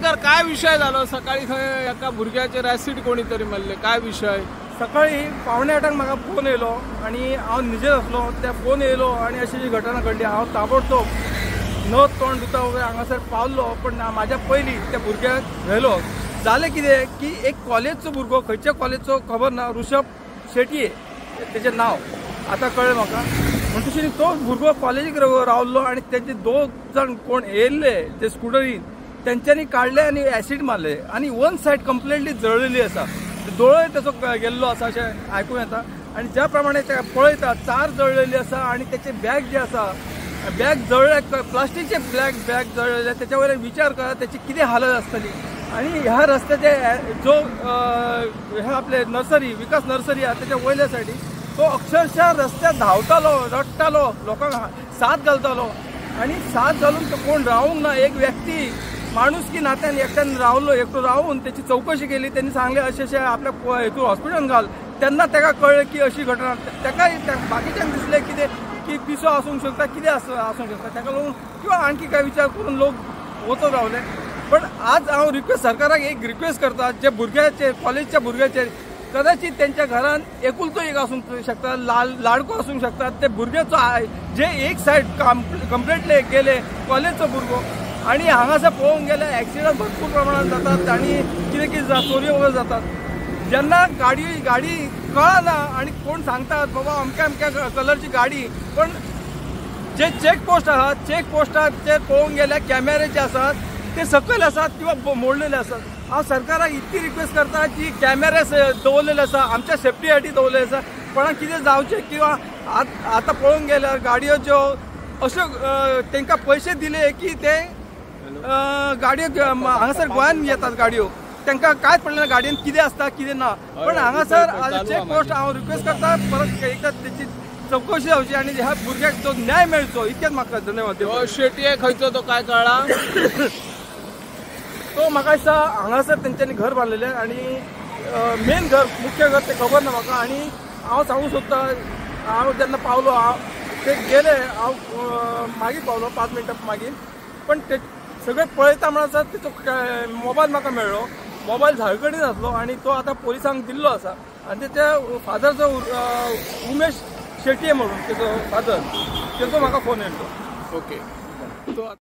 लोणीकर काय विषय झालो सकाळी खंय एका भुरग्याचेर ऍसिड कोणीतरी मारले काय विषय सकाळी 7:45 म्हाका फोन येयलो आणि हांव न्हिदेर आसलो त्या फोन येयलो आणि अशी जी घटना घडली हांव ताबडतोब न तोंड धुता हांगासर पावलो पण म्हाज्या पयलीं त्या भुरग्याक व्हेलो जालें कितें की एक कॉलेजचो भुरगो खंयच्या कॉलेजचो खबर ना ऋषभ शेटये तेजें नांव आतां कळ्ळें म्हाका म्हणटा तशें तो भुरगो कॉलेजीक रावल्लो आणि तेजे 2 जण कोण येयल्ले ते स्कुटरीन तेंच्यांनी काडले आनी ऍसीड मारले आणि वन सायड कंप्लिटली जळलेली आसा दोळोय तेचो गेल्लो आसा अशें आयकूं येता आणि ज्या प्रमाणे ते पळयता 4 जळलेली आसा आणि तेचे बॅग जे आसा बॅग जळले प्लास्टिकचे बॅग जळलेले त्याच्या वयल्यान विचार करा त्याची कितें हालत आसतली आणि ह्या रस्त्याचे जो हे आपले नर्सरी विकास नर्सरी आहा त्याच्या वयल्या सायडीक तो अक्षरशः रस्त्यार धांवतालो रडटालो लोकांक साथ घालतालो आणि साथ घालून तो कोण रावूंक ना एक व्यक्ती माणूसकी नात्यान एकट्यान रावलो एकटो रावून त्याची चौकशी केली त्यांनी सांगले अशें आपल्या हेतून हॉस्पिटलान घाल तेन्ना ताका कळ्ळें की अशी घटना ताकाय बाकीच्यांक दिसलें कितें की पिसो आसूंक शकता कितें आसूंक शकता ताका लागून किंवा आणखी काय विचार करून लोक वचत रावले पण आज हांव रिक्वेस्ट सरकाराक एक रिक्वेस्ट करता जे भुरग्याचे कॉलेजच्या भुरग्याचे कदाचित त्यांच्या घरान एकुलतो एक आसूंक शकता लाडको आसूंक शकता ते भुरग्याचो जे एक सायड कंप्लिटली गेले कॉलेजचो भुरगो आणि हांगासर पळोवंक गेल्यार ॲक्सिडंट भरपूर प्रमाणात जातात आणि कितें कितें चोऱ्यो वगैरे जातात जेन्ना गाडी कळना आणि कोण सांगतात बाबा अमक्या कलरची गाडी पण जे चेकपोस्ट आहात चेकपोस्टाचेर पळोवंक गेल्यार कॅमेरे जे आसात ते सकयल आसात किंवा मोडलेले आसात हांव सरकाराक इतकी रिक्वेस्ट करता की कॅमेरे दवरलेले आसा आमच्या सेफ्टी खातीर दवरलेले आसा कोणाक कितें जावचें किंवा आतां पळोवंक गेल्यार गाडयो ज्यो अश्यो तांकां पयशे दिले की ते गाडयो हांगासर गोंयान येतात गाडयो तांकां कांयच पडलें गाडयेन कितें आसता कितें ना पण हांगासर चेकपोस्ट हांव रिक्वेस्ट करता परत एकदा तेची चौकशी जावची आणि ह्या भुरग्याक जो न्याय मेळचो इतकेच म्हाका धन्यवाद शेटये खंयचो तो काय कळ्ळा तो म्हाका दिसता हांगासर तेंच्यांनी घर बांदलेलें आणि मेन घर मुख्य घर ते खबर ना म्हाका आणि हांव सांगूंक सोदता हांव जेन्ना पावलो ते गेले हांव मागीर पावलो 5 मिनटां मागीर पण ते सगळे पळयता म्हणून तेचो मोबायल म्हाका मेळ्ळो मोबायल झाडकडेन आसलो आणि तो आतां पोलिसांक दिल्लो आसा आणि त्याच्या फादरचो उमेश शेटये म्हणून तेचो फादर तेचो म्हाका फोन येयलो ओके